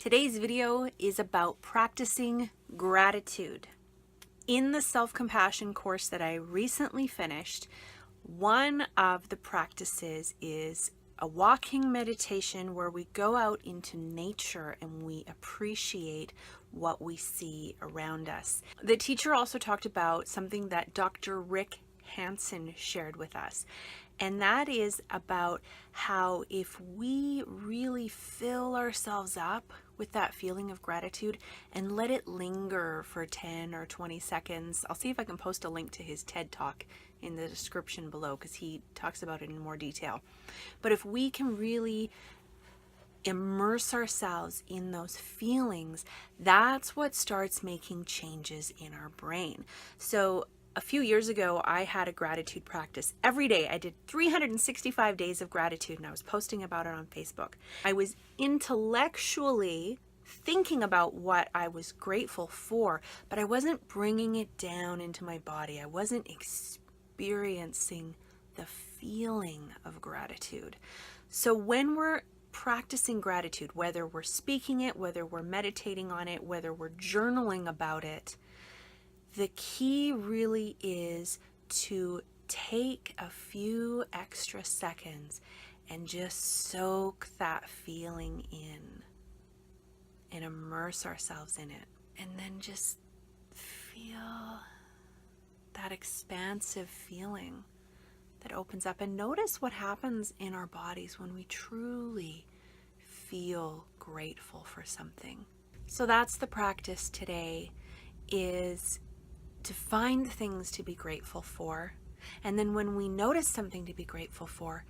Today's video is about practicing gratitude. In the self-compassion course that I recently finished, one of the practices is a walking meditation where we go out into nature and we appreciate what we see around us. The teacher also talked about something that Dr. Rick Hansen shared with us, and that is about how if we really fill ourselves up with that feeling of gratitude and let it linger for 10 or 20 seconds. I'll see if I can post a link to his TED Talk in the description below because he talks about it in more detail. But if we can really immerse ourselves in those feelings, that's what starts making changes in our brain. So a few years ago, I had a gratitude practice every day. I did 365 days of gratitude, and I was posting about it on Facebook. I was intellectually thinking about what I was grateful for, but I wasn't bringing it down into my body. I wasn't experiencing the feeling of gratitude. So when we're practicing gratitude, whether we're speaking it, whether we're meditating on it, whether we're journaling about it, the key really is to take a few extra seconds and just soak that feeling in and immerse ourselves in it. And then just feel that expansive feeling that opens up, and notice what happens in our bodies when we truly feel grateful for something. So that's the practice today, is to find things to be grateful for. And then when we notice something to be grateful for,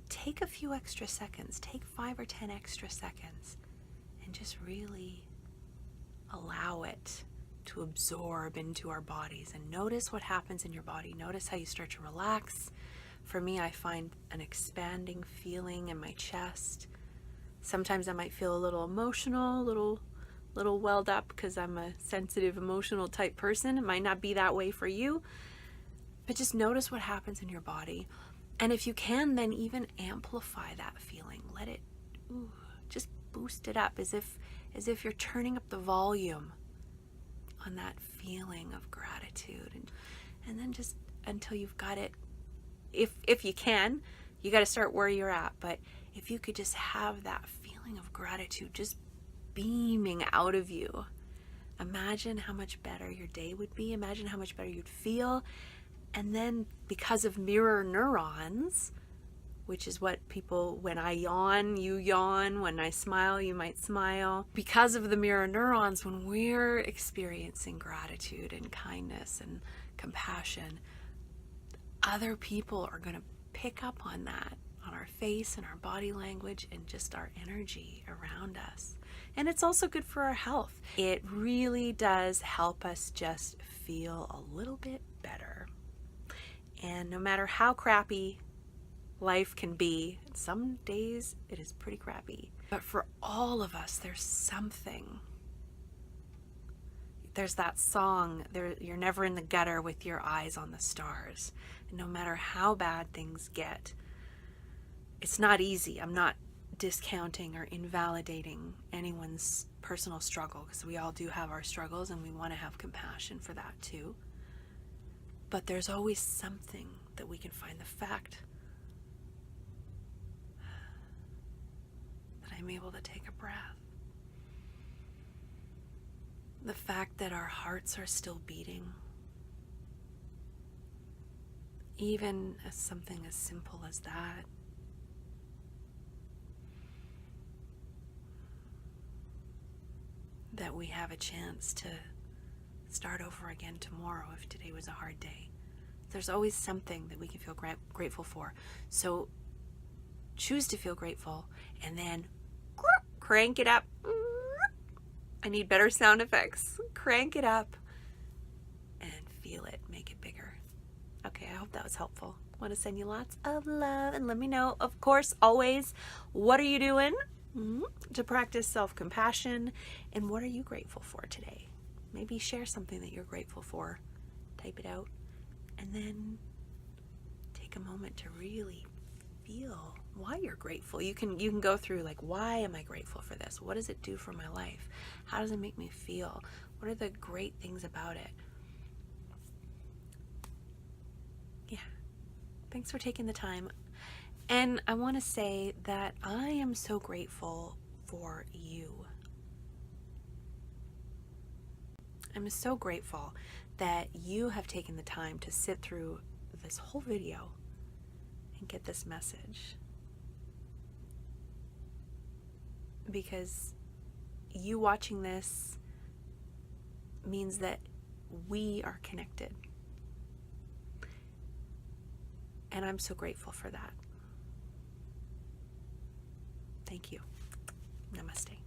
take a few extra seconds, take 5 or 10 extra seconds, and just really allow it to absorb into our bodies. And notice what happens in your body. Notice how you start to relax. For me, I find an expanding feeling in my chest. Sometimes I might feel a little emotional, a little welled up because I'm a sensitive, emotional type person. It might not be that way for you, but just notice what happens in your body. And if you can, then even amplify that feeling. Let it, just boost it up as if you're turning up the volume on that feeling of gratitude. And then just until you've got it, if you can, you got to start where you're at. But if you could just have that feeling of gratitude just beaming out of you, imagine how much better your day would be. Imagine how much better you'd feel. And then because of mirror neurons, which is what people, when I yawn, you yawn. When I smile, you might smile. Because of the mirror neurons, when we're experiencing gratitude and kindness and compassion, other people are going to pick up on that, on our face and our body language and just our energy around us. And it's also good for our health. It really does help us just feel a little bit better. And no matter how crappy life can be, some days it is pretty crappy. But for all of us, there's something. There's that song, you're never in the gutter with your eyes on the stars. And no matter how bad things get, it's not easy. I'm not discounting or invalidating anyone's personal struggle, because we all do have our struggles and we want to have compassion for that too. But there's always something that we can find. The fact that I'm able to take a breath, the fact that our hearts are still beating, even as something as simple as that. That we have a chance to start over again tomorrow if today was a hard day. There's always something that we can feel grateful for. So choose to feel grateful and then crank it up. I need better sound effects. Crank it up and feel it. Make it bigger. Okay, I hope that was helpful. I want to send you lots of love and let me know, of course, always, what are you doing to practice self-compassion, and what are you grateful for today? Maybe share something that you're grateful for. Type it out and then take a moment to really feel why you're grateful. You can go through like, why am I grateful for this? What does it do for my life? How does it make me feel? What are the great things about it? Yeah. Thanks for taking the time. And I want to say that I am so grateful for you. I'm so grateful that you have taken the time to sit through this whole video and get this message. Because you watching this means that we are connected. And I'm so grateful for that. Thank you. Namaste.